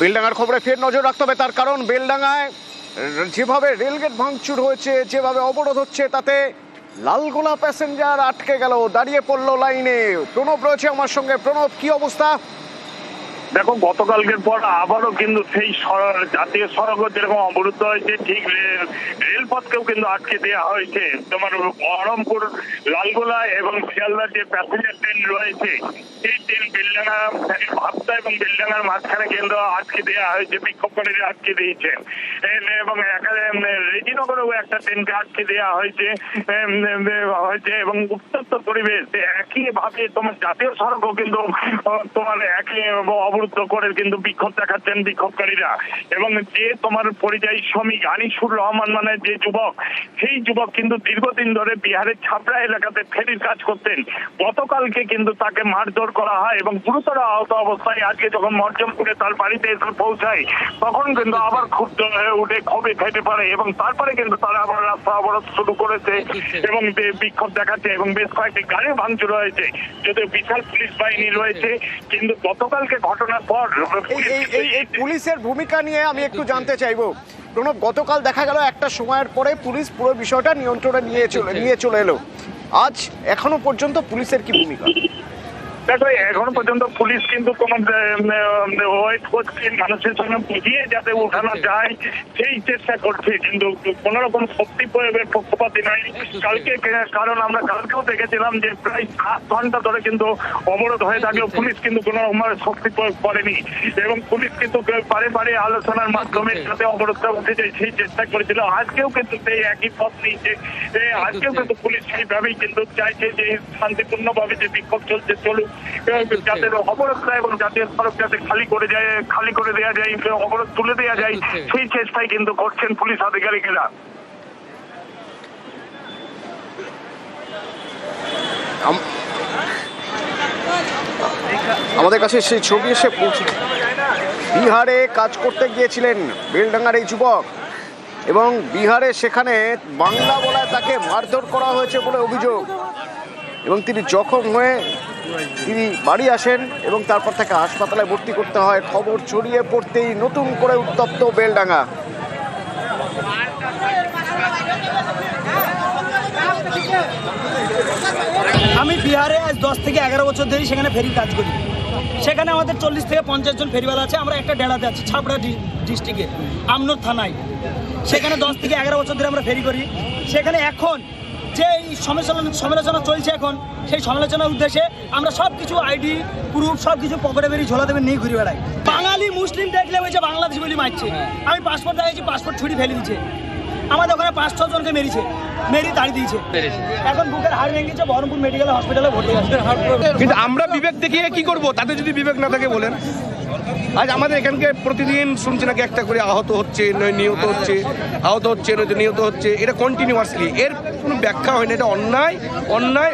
বেলডাঙ্গার খবরে ফের নজর রাখতে হবে, তার কারণ বেলডাঙ্গায় যেভাবে রেলগেট ভাঙচুর হয়েছে, যেভাবে অবরোধ হচ্ছে, তাতে লালগোলা প্যাসেঞ্জার আটকে গেল, দাঁড়িয়ে পড়লো লাইনে। প্রণব রয়েছে আমার সঙ্গে। প্রণব, কি অবস্থা? দেখো, গতকালকের পর আবারও কিন্তু সেই জাতীয় সড়ক যেরকম অবরুদ্ধ হয়েছে, ঠিক রেলপথকেও কিন্তু আটকে দেওয়া হয়েছে। তোমার বহরমপুর, লালগোলা এবং শিয়ালদার যে প্যাসেঞ্জার ট্রেন রয়েছে, সেই ট্রেন বেলডাঙ্গা ভাবতা এবং বেলডাঙ্গার মাঝখানে কিন্তু আটকে দেওয়া হয়েছে, বিক্ষোভকারীরা আটকে দিয়েছেন। এবং রেজিনগরেও একটা ট্রেনকে আটকে দেওয়া হয়েছে এবং উত্তপ্ত পরিবেশ। একইভাবে তোমার জাতীয় সড়কও কিন্তু তোমার একই অবরুদ্ধ করে কিন্তু বিক্ষোভ দেখাচ্ছেন বিক্ষোভকারীরা। এবং যে তোমার পরিযায়ী শ্রমিক আনিসুর রহমান মানে যে যুবক, সেই যুবক কিন্তু দীর্ঘদিন ধরে বিহারের ছাপড়া এলাকাতে ফেরির কাজ করতেন। গতকালকে কিন্তু তাকে মারধর করা হয় এবং গুরুতর আহত অবস্থায় আজকে যখন মর্জমপুরে তার বাড়িতে এসে পৌঁছায়, তখন কিন্তু আবার ক্ষুব্ধ হয়ে উঠে ক্ষোভে ফেটে পড়ে এবং তারপরে কিন্তু তারা আবার রাস্তা অবরোধ শুরু করেছে এবং বিক্ষোভ দেখাচ্ছে এবং বেশ কয়েকটি গাড়ি ভাঙচুর হয়েছে। যদিও বিশাল পুলিশ বাহিনী রয়েছে, কিন্তু গতকালকে ঘটনার পর এই পুলিশের ভূমিকা নিয়ে আমি একটু জানতে চাইবো। প্রণব, গতকাল দেখা গেল একটা সময়ের পরে পুলিশ পুরো বিষয়টা নিয়ন্ত্রণে নিয়ে চলে এলো। আজ এখনো পর্যন্ত পুলিশের কি ভূমিকা? দেখো, এখন পর্যন্ত পুলিশ কিন্তু কোন ওয়েট করছে, মানুষের সঙ্গে বুঝিয়ে যাতে উঠানো যায় সেই চেষ্টা করছে, কিন্তু কোন রকম শক্তি প্রয়োগের পক্ষপাতী নয় কালকে। কারণ আমরা কালকেও দেখেছিলাম যে প্রায় 7 ঘন্টা ধরে কিন্তু অবরোধ হয়ে থাকলেও পুলিশ কিন্তু কোনো শক্তি প্রয়োগ করেনি এবং পুলিশ কিন্তু বারে আলোচনার মাধ্যমে যাতে অবরোধটা উঠে যায় সেই চেষ্টা করেছিল। আজকেও কিন্তু সেই একই পথ নিয়েছে। আজকেও কিন্তু পুলিশ সেইভাবেই কিন্তু চাইছে যে শান্তিপূর্ণভাবে যে বিক্ষোভ চলছে চলুক, যাতে অবরোধটা এবং জাতীয় সড়ক যাতে খালি করে দেওয়া যায়, অবরোধ তুলে দেওয়া যায়, সেই চেষ্টাই কিন্তু করছেন পুলিশ আধিকারিকেরা। আমাদের কাছে সেই ছবি এসে পৌঁছে। বিহারে কাজ করতে গিয়েছিলেন বেলডাঙ্গার এই যুবক এবং বিহারে সেখানে বাংলা বলায় তাকে মারধর করা হয়েছে বলে অভিযোগ এবং তিনি জখম হয়ে তিনি বাড়ি আসেন এবং তারপর তাকে হাসপাতালে ভর্তি করতে হয়। খবর ছড়িয়ে পড়তেই নতুন করে উত্তপ্ত বেলডাঙ্গা। আমি বিহারে আজ 10 থেকে 11 বছর ধরে সেখানে ফেরির কাজ করি। সেখানে আমাদের 40 থেকে 50 জন ফেরিওয়ালা আছে। আমরা একটা ডেরাতে আছি ছাপড়া ডিস্ট্রিক্টে, আমনোর থানায়। সেখানে 10 থেকে 11 বছর ধরে আমরা ফেরি করি। সেখানে এখন যে সমালোচনা চলছে, এখন সেই সমালোচনার উদ্দেশ্যে আমরা সব কিছু আইডি প্রুফ সব কিছু পকেটে বেরিয়ে ঝোলা দেবে নিয়ে ঘুরে বেড়াই। বাঙালি মুসলিম দেখলে ওই যে বাংলাদেশ বলি মারছে। আমি পাসপোর্ট দেখাইছি, পাসপোর্ট ছুরি ফেলে দিচ্ছে। আমাদের ওখানে 5-6 জনকে মেরি দাঁড়িয়ে দিয়েছে। এখন বুকের হাড় ভেঙেছে, বহরমপুর মেডিকেল হসপিটালে ভর্তি আছে। কিন্তু আমরা বিবেক দেখিয়ে কি করব? তাদের যদি বিবেক না থাকে বলেন। আজ আমাদের এখানকে প্রতিদিন শুনছি নাকি একটা করে আহত হচ্ছে, নয় নিহত হচ্ছে, আহত হচ্ছে নয়তো নিহত হচ্ছে, এটা কন্টিনিউয়াসলি। এর কোনো ব্যাখ্যা হয় না। এটা অন্যায়